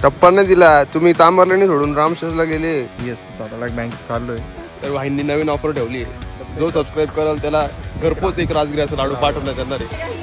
टप्पा नाही दिला तुम्ही, चांबरला सोडून रामशेजला गेले. येस स्वतःला बँक चाललोय. तर वाहिनी नवीन ऑफर ठेवली आहे, जो सबस्क्राईब कराल त्याला घरपोच एक राजगिरी असं लाडू पाठवण्यात येणार आहे.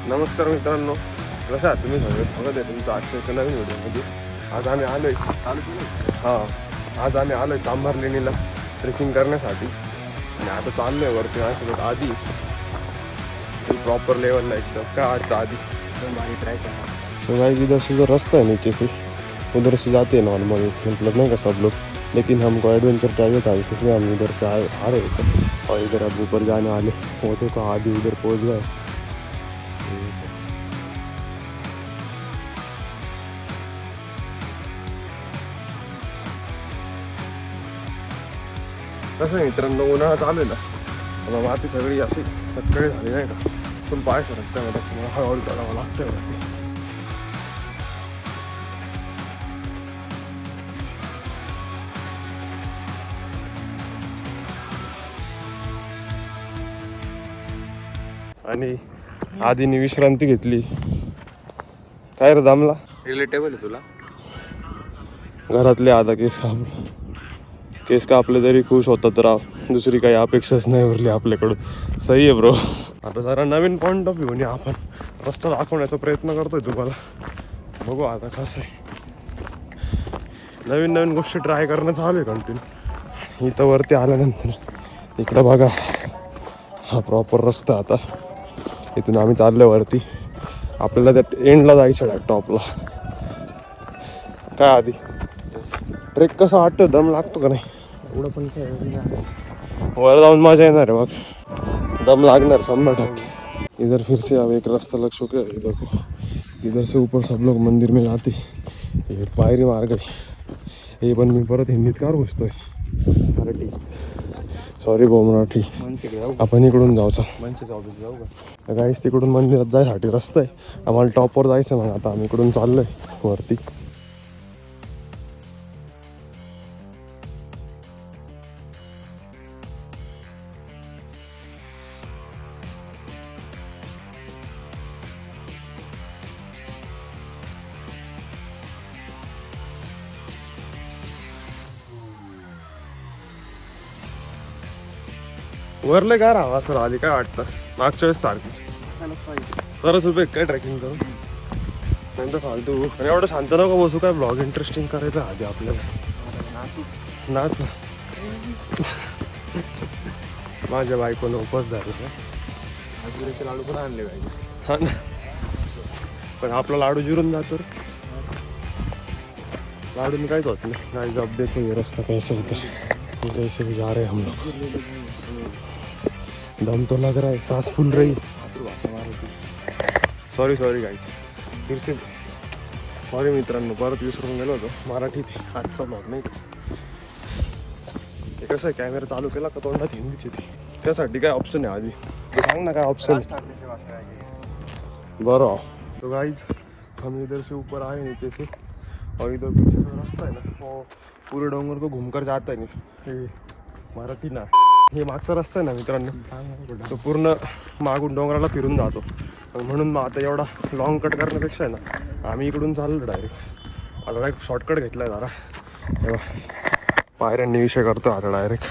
नमस्कार मित्रांनो, कशा आहात तुम्ही सगळे? बघत आहे तुमचं आजच्या एका नवीन व्हिडिओमध्ये. आज आम्ही आलोय चांभार लेणीला ट्रेकिंग करण्यासाठी आणि आता चाललोय वरती माझ्यासोबत आधी प्रॉपर लेवलला एकदम. काय वाटतं आधी? ट्रॅक आहे. तो भाई इधर से जो रास्ता है नीचे से उधर से जाते हैं नॉर्मल, मतलब नहीं का सब लोग, लेकिन हमको एडवेंचर चाहिए था इसलिए हम इधर से आ रहे थे और इधर अब ऊपर जाने वाले होते को आधी उधर पहुँच गए. कसं मित्रांनो, उन्हाळा चालू आहे ना, आता माती सगळी अशी सकाळी झाली नाही का, पण पाय सरकतं मला, त्याच्यामुळे हळूहळू चालावं लागतं वरती. आणि आधीने विश्रांती घेतली. काय रे दामला? रिलेटेबल आहे तुला? घरातले आता केस कापले तरी खुश होता, तर दुसरी काही अपेक्षाच नाही उरली आपल्याकडून. सही आहे ब्रो. आता जरा नवीन पॉईंट ऑफ व्ह्यूने आपण रस्ता दाखवण्याचा प्रयत्न करतोय तुम्हाला. बघू आता कसं आहे, नवीन नवीन गोष्टी ट्राय करणं चालू आहे कंटिन्यू. इथं वरती आल्यानंतर इकडं बघा, हा प्रॉपर रस्ता. आता इथून आम्ही चाललो वरती, आपल्याला त्या एंडला जायचं आहे, टॉपला. काय आधी ट्रेक कसं वाटतं? दम लागतो का नाही? एवढं पण काय वर जाऊन मजा येणार आहे, बघ दम लागणार 100%. इधर फिर से अब एक रास्ता लग चुका है, देखो इधर से ऊपर सब लोग मंदिर में जाते. ये पायरी मार्ग आहे. हे पण मी परत हिंदीत कार घुसतोय. मराठी सॉरी भाऊ, मराठी. आपण इकडून जाऊचा मनसेच ऑफिस जाऊ का? काहीच तिकडून मंदिरात जायसाठी रस्ता आहे. आम्हाला टॉपवर जायचं, मग आता आम्ही इकडून चाललोय वरती. वरले काय राहावं असं आधी काय वाटतं? मागच्या वेळेस सारखी तरच उभे काय ट्रेकिंग करून, नाही तर फालतू. आणि एवढं शांत नको बसू, काय ब्लॉग इंटरेस्टिंग करायचं आधी आपल्याला. नाच ना. माझ्या बायकोनं उपास धरला. राजगिरीचे लाडू पण आणले पाहिजे. हा ना, पण आपला लाडू जिरून जातो. लाडू में काहीच होत नाही. गाइस अब देखो ये रास्ता कैसे होता, कैसे भी जा रहे हैं हम लोग. दम तो लग रहा है, सांस फूल रही. सॉरी गाईज, फिर से सॉरी मित्रांनो, परत विसरून गेलो होतो. मराठीत आजचा ब्लॉग नाही का. ते कसं आहे, कॅमेरा चालू केला का तोंडात हिंदीची ती, त्यासाठी काय ऑप्शन आहे आधी ते सांग ना, काय ऑप्शन. बरं तो गाइज, हम इधर से ऊपर आए नीचे से, और इधर पीछे जो रास्ता है ना, वो पूरे डोंगर को घूमकर जाता है. नहीं मराठी ना, हे मागचा रस्ता आहे ना मित्रांनो, तो पूर्ण मागून डोंगराला फिरून जातो. म्हणून मग आता एवढा लॉंग कट करण्यापेक्षा आहे ना, आम्ही इकडून चाललो डायरेक्ट. आता काय शॉर्टकट घेतला आहे जरा, तेव्हा पायऱ्यांनी विषय करतो आता डायरेक्ट.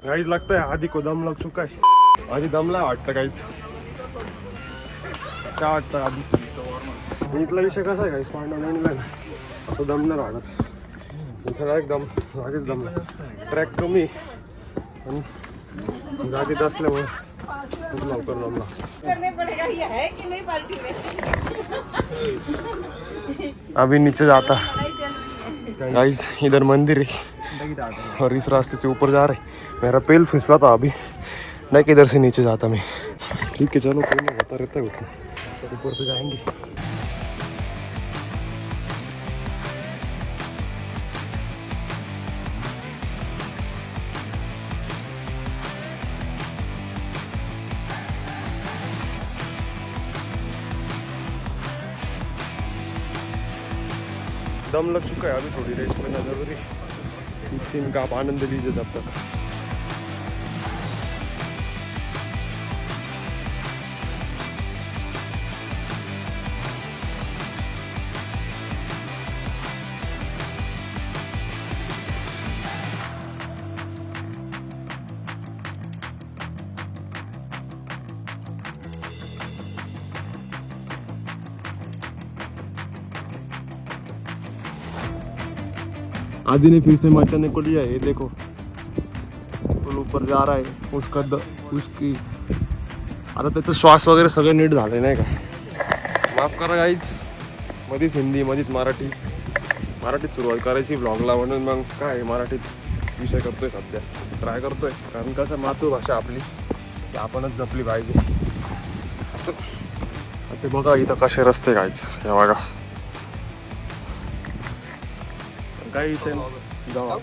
काहीच लागतंय, आधी को दम लग चुका आहे. आधी दमला वाटतं काहीच. काय वाटतं आधी? इथला विषय कसा आहे, काही स्पॉन्डा ना असं दम नाही लागत. इथं एकदम जागीच दमला. ट्रॅक कमी आणि जागीच असल्यामुळे खूप लवकर दमला. अभी नीचे जाता गाइस, इधर मंदिर है और इस रास्ते से ऊपर जा रहे. मेरा पेल फिसला था अभी, नहीं किधर से नीचे जाता मैं. ठीक है चलो, कोई नहीं, होता रहता है. ऊपर पे जाएंगे। दम लग चुका है, अभी थोड़ी रेस्ट लेना जरूरी। इस सीन का आप आनंद लीजिए तब तक। आदि ने फिर से मचाने को लिया है, ये देखो पुल ऊपर जा रहा आहे। उसकी आता त्याचा श्वास वगैरे सगळं नीट झाले नाही का। माफ करा गाईज, मध्येच हिंदी मध्येच मराठीत सुरुवात करायची ब्लॉगला, म्हणून मग काय मराठीत विषय करतोय सध्या, ट्राय करतोय। कारण कसं मातृभाषा आपली ती आपणच जपली पाहिजे असं। ते बघा इथं कसे रस्ते गाईज, हे बघा काही विषय जाऊ।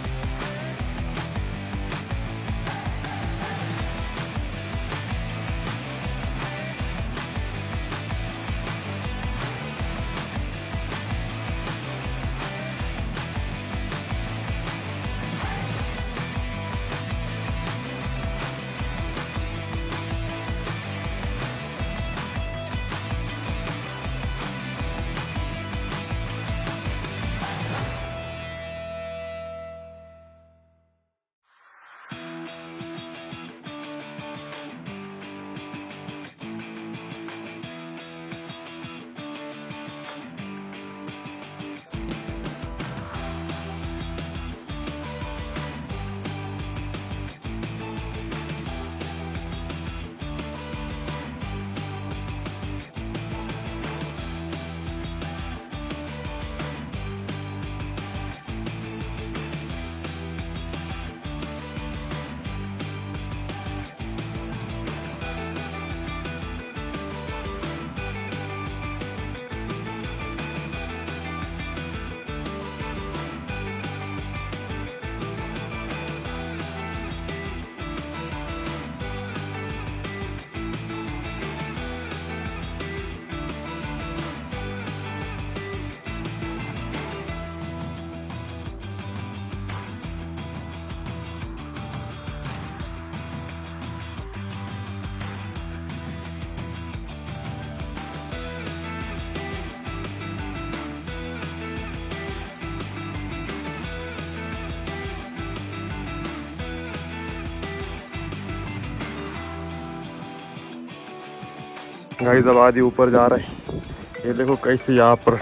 गाइस अब आदि ऊपर जा रहा है। ये देखो कैसे यहाँ पर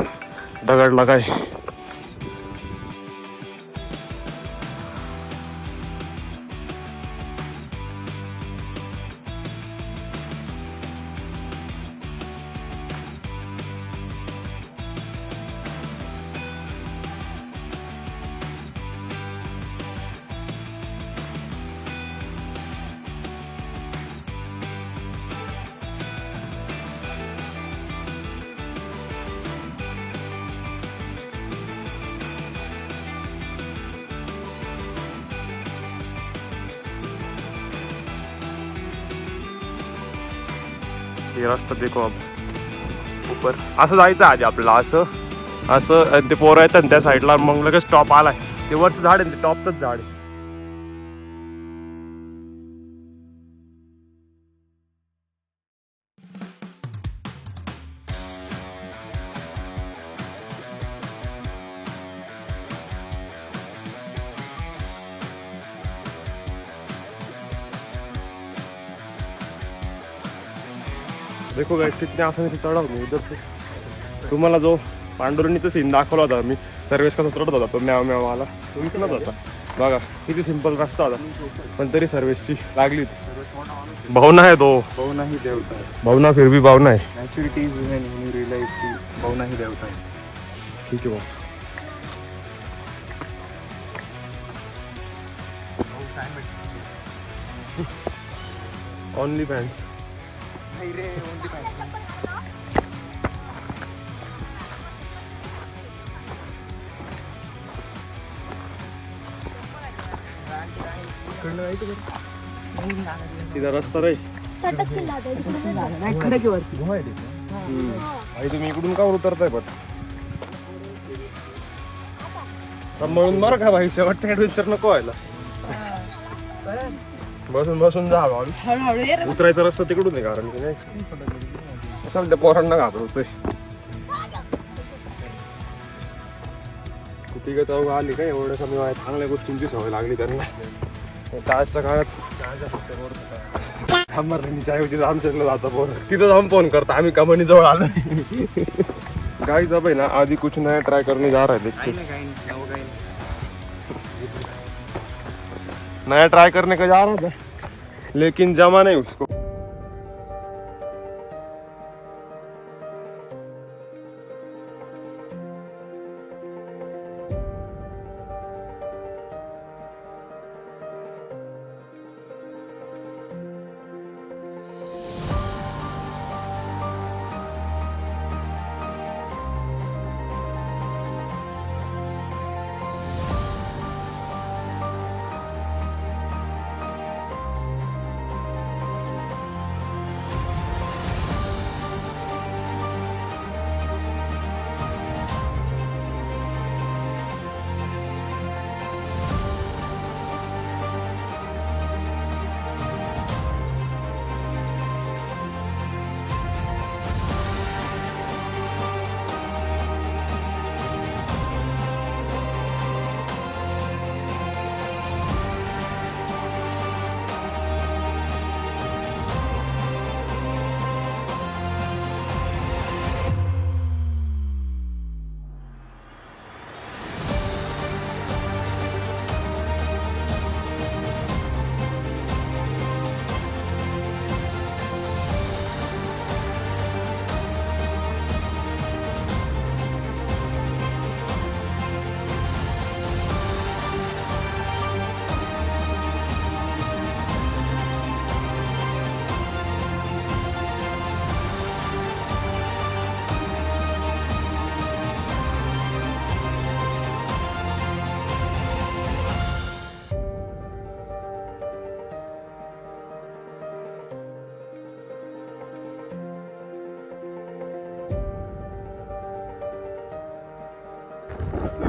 दगड़ लगा है। हे रस्ता देखो अब ऊपर असं जायचं आधी आपल्याला, असं ते पोरं आहेत त्या साईडला, मग लगेच टॉप आलाय। ते वरचं झाड आहे, ते टॉपचंच झाड आहे। देखो गाइस कितने आसानी से चढ़ा हूँ उधर से। तुम्हाला जो पांडुरंगीचा सीन दाखवला होता मी, सर्वेस कसा चढत होता तो म्याव म्याव वाला, तो इथनच होता बघा। किती सिंपल रस्ता होता, पण तरी सर्वेसची लागली होती। भावना है तो, भावना ही देवता है। भावना फिर भी भावना है। Maturity is when you realise की भावना ही देवता है। ठीक है भाऊ। Only fans. तिथं रस्ता रे खडकीवरती आई तुम्ही इकडून का उतरताय पण सांभाळून मार का भाई शेवटचा ऍडव्हेंचर नको व्हायला बसून बसून जा भाऊ हळूहळू ये रे. उतरायचा रस्ता तिकडून आहे कारण की नाही असाल त्या पोरांना घाबरतोय तिघ चौघ आली का एवढं कमी वयात चांगल्या गोष्टींची सवय लागली त्यांना आजच्या काळात थांबरच्या ऐवजी रामचंद्र जाता पोर तिथं जाऊन फोन करता आम्ही कमानी जवळ आलो गाइस अब है ना आदि कुछ नया ट्राई करने जा रहा है देखते नया ट्राई करने का जा रहा था लेकिन जमा नहीं उसको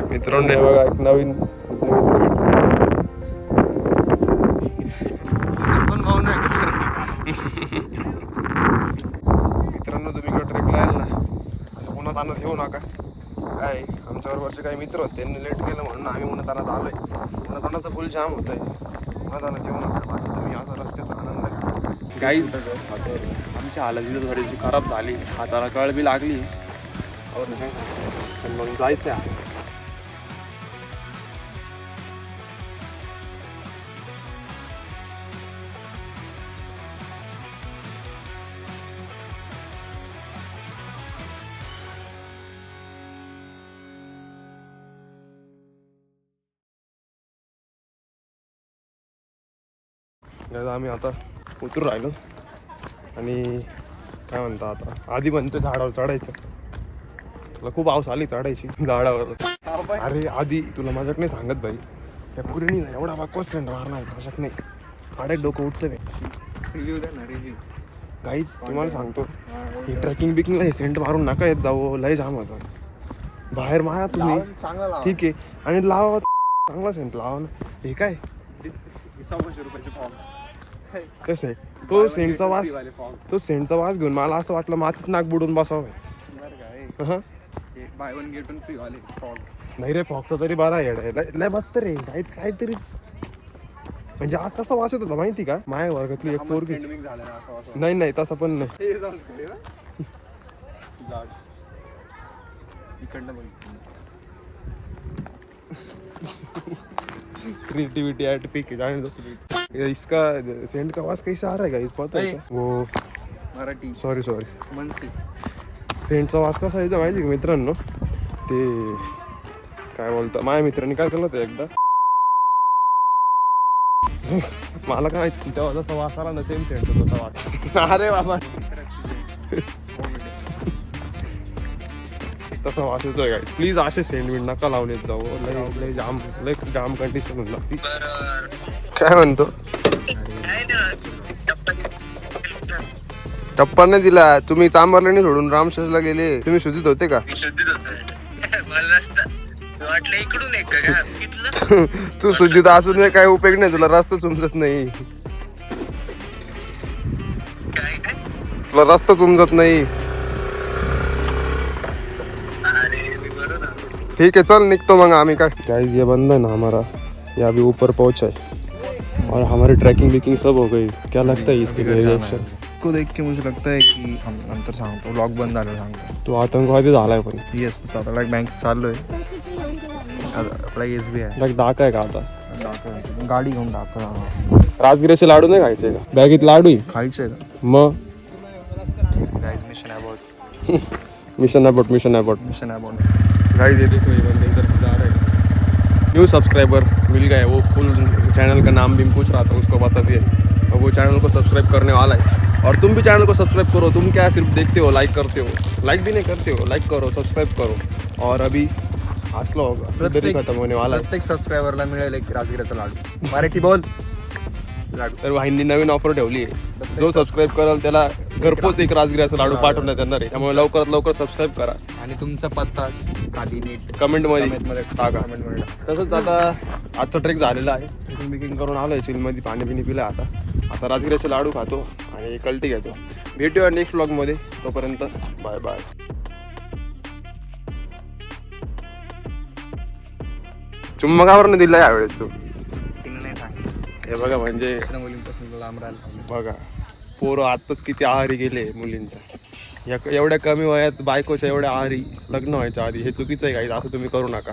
मित्रांनो हे बघा एक नवीन मित्रांनो तुम्ही इकडे ट्रेकला याल ना उन्हात आणत घेऊ नका काय आमच्या बरोबरचे काही मित्र होते त्यांनी लेट केलं म्हणून आम्ही उन्हात आणत आलोय उन्हात आणायचं फुल जाम होत आहे उन्हात आणत घेऊ नका बाकी तुम्ही आता रस्त्याचा आनंद आहे गाईज आमची हालत इथं थोडीशी खराब झाली हाताला कळ बी लागली पण मग जायचं आहे आम्ही आता उतरून राहिलो आणि काय म्हणता आता आधी म्हणतो झाडावर चढायचं तुला खूप आवस आली चढायची झाडावर अरे आधी तुला माझ्याकडे नाही सांगत भाई त्या पुरीनी एवढा बाकवास सेंट मारणार माझ्याक नाही आडे डोकं उठतं नाही रिव्ह्यू द्या ना रिव्ह्यू काहीच तुम्हाला सांगतो ही ट्रेकिंग बिकिंगला हे सेंट मारून नका येत जावं लय जाम होता बाहेर मारा तुम्ही ठीक आहे आणि लावा चांगला सेंट लावा ना हे काय 100 रुपयाचे फॉर्म कसं आहे तो सेंटचा वास घेऊन मला असं वाटलं मातीत नाक बुडून बसावं हा by one get one free वाले फॉग नाही रे फॉक्सचा तरी बरा येड आहे लय बसत रे काहीतरीच म्हणजे आज कसा वास येत होता माहिती का माझ्या वर्गातली एक पोरगी नाही नाही तसं पण नाही क्रिएटिविटी एट पीक है जाने दो इसका सेंट का आवाज कैसा आ रहा है गाइस पता है वो मराठी सॉरी मनसी सेंटचा आवाज कसा यायचा माहिती का मित्रांनो ते काय बोलतं माझ्या मित्रांनी काय केलं होतं एकदा मला काय माहिती तेव्हा जसा वास आला ना सेम सेंट तसा वास अरे बाबा तसा वास येतोय काय. प्लीज असे सँडविच नका लावलेत जाऊ. लय जाम कंडिशन होऊन लागती. काय म्हणतो टप्पा नाही दिला तुम्ही. चांबरला नाही सोडून रामशेषला गेले. तुम्ही शुद्धीत होते का? तू शुद्धीत असून काय उपयोग नाही. तुला रस्ता समजत नाही. तुला रस्ता समजत नहीं. ठीक है चल निकतो मंगा आम्ही काय. गाइस ये बंदा है ना हमारा, ये अभी ऊपर पहुंचा है और हमारी ट्रैकिंग विकिंग सब हो गई. क्या लगता है इसके रिएक्शन को देख के मुझे लगता है की हम नंतर सांगतो. व्लॉग बंद झालं सांगतो. तो आतंकवादी झालाय पण. येस आता बँक चाललोय. आपला SBI डाका आहे का आता. गाडी घेऊन टाका. राजगिराचे लाडू नाही खायचे का? बॅगेत लाडू आहे. खायचंय का? मग mission about mission about guys ये देखो ये बंदे इधर से जा रहे हैं. न्यू सब्सक्राइबर मिल गए. वो फुल चैनल का नाम भी पूछ रहा था, उसको बता दिए. और वो चैनल को सब्सक्राइब करने वाला है. और तुम भी चैनल को सब्सक्राइब करो. तुम क्या सिर्फ देखते हो, लाइक करते हो. लाइक भी नहीं करते हो, लाइक करो, सब्सक्राइब करो. और अभी असला होगा इधर ही खत्म होने वाला है. प्रत्येक सबस्क्रायबरला मिळेल एक राजगिराचा लाडू. मराठी बोल. लाडू तर वाहिनी नवीन ऑफर ठेवली आहे. जो सबस्क्राईब कराल त्याला घरपोच एक राजगिराचा लाडू पाठवण्यात येणार आहे. त्यामुळे लवकरात लवकर सबस्क्राईब करा आणि तुमचा पत्ता खाली नीट कमेंट मध्ये टाका. तसंच आता आजचा ट्रेक झालेला आहे. ट्रेकिंग बिकिंग करून आलोय. चिलमध्ये पाणी पिणी पिलं. आता राजगिराचे लाडू खातो आणि कल्टी घेतो. भेटूया नेक्स्ट व्लॉगमध्ये. तोपर्यंत बाय बाय. चुम्मा कावर नाही दिला यावेळेस तू. तिने नाही सांगितलं. हे बघा म्हणजे मुलींपासून लांब राहायला. बघा पोरं आत्ताच किती आहारी गेले मुलींच्या. एवढ्या कमी वयात बायकोच्या एवढ्या आहारी लग्न व्हायच्या आधी. हे चुकीचं आहे काही. असं तुम्ही करू नका.